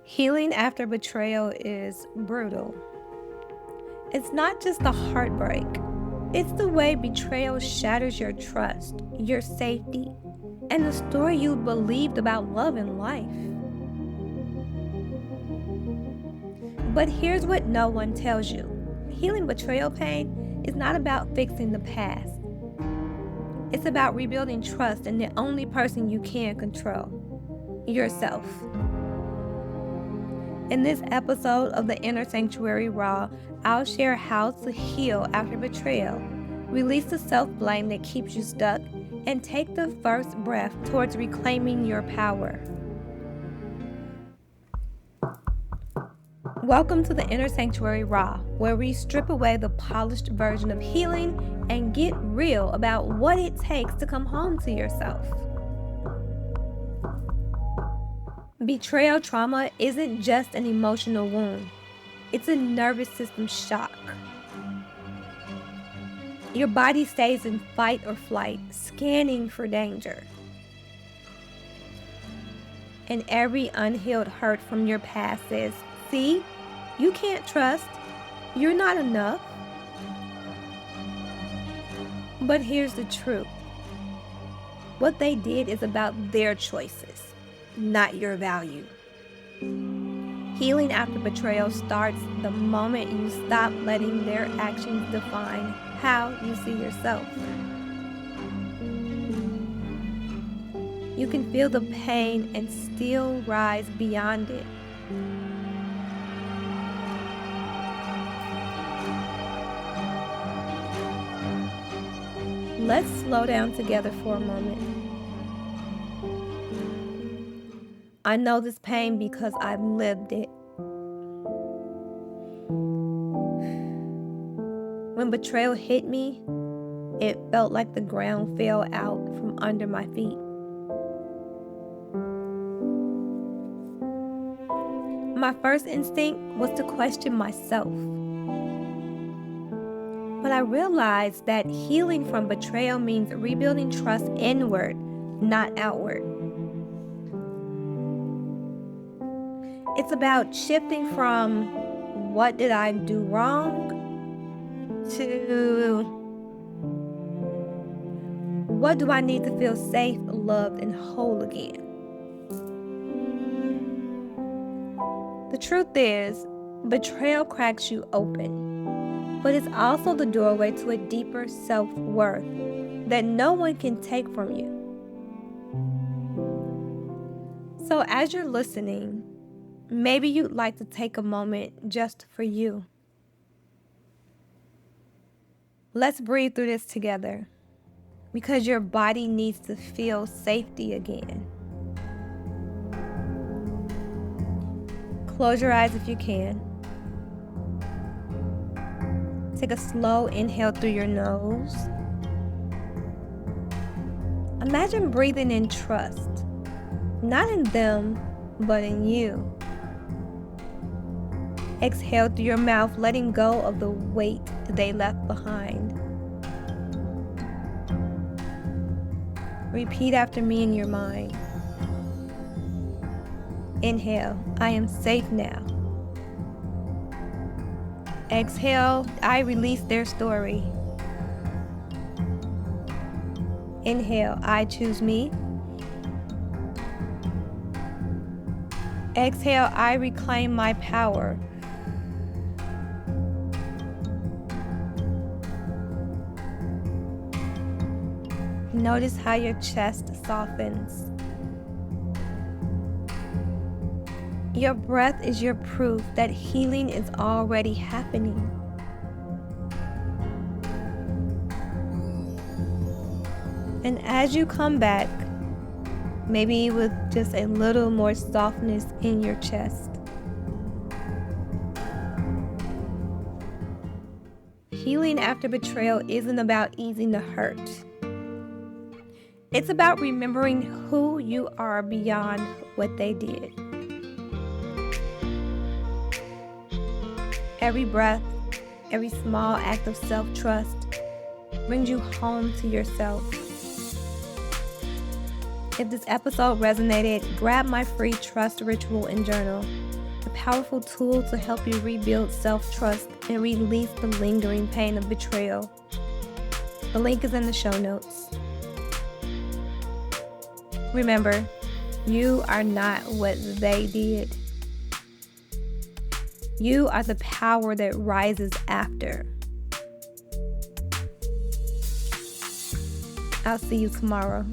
Healing after betrayal is brutal. It's not just the heartbreak, it's the way betrayal shatters your trust, your safety, and the story you believed about love and life. But here's what no one tells you. Healing betrayal pain is not about fixing the past. It's about rebuilding trust in the only person you can control, yourself. In this episode of the Inner Sanctuary Raw, I'll share how to heal after betrayal, release the self-blame that keeps you stuck, and take the first breath towards reclaiming your power. Welcome to the Inner Sanctuary Raw, where we strip away the polished version of healing and get real about what it takes to come home to yourself. Betrayal trauma isn't just an emotional wound. It's a nervous system shock. Your body stays in fight or flight, scanning for danger. And every unhealed hurt from your past says, see, you can't trust. You're not enough. But here's the truth. What they did is about their choices, not your value. Healing after betrayal starts the moment you stop letting their actions define how you see yourself. You can feel the pain and still rise beyond it. Let's slow down together for a moment. I know this pain because I've lived it. When betrayal hit me, it felt like the ground fell out from under my feet. My first instinct was to question myself. But I realized that healing from betrayal means rebuilding trust inward, not outward. It's about shifting from what did I do wrong to what do I need to feel safe, loved, and whole again. The truth is, betrayal cracks you open, but it's also the doorway to a deeper self-worth that no one can take from you. So as you're listening, maybe you'd like to take a moment just for you. Let's breathe through this together, because your body needs to feel safety again. Close your eyes if you can. Take a slow inhale through your nose. Imagine breathing in trust, not in them, but in you. Exhale through your mouth, letting go of the weight they left behind. Repeat after me in your mind. Inhale, I am safe now. Exhale, I release their story. Inhale, I choose me. Exhale, I reclaim my power. Notice how your chest softens. Your breath is your proof that healing is already happening. And as you come back, maybe with just a little more softness in your chest, healing after betrayal isn't about easing the hurt. It's about remembering who you are beyond what they did. Every breath, every small act of self-trust brings you home to yourself. If this episode resonated, grab my free trust ritual and journal. a powerful tool to help you rebuild self-trust and release the lingering pain of betrayal. The link is in the show notes. Remember, you are not what they did. You are the power that rises after. I'll see you tomorrow.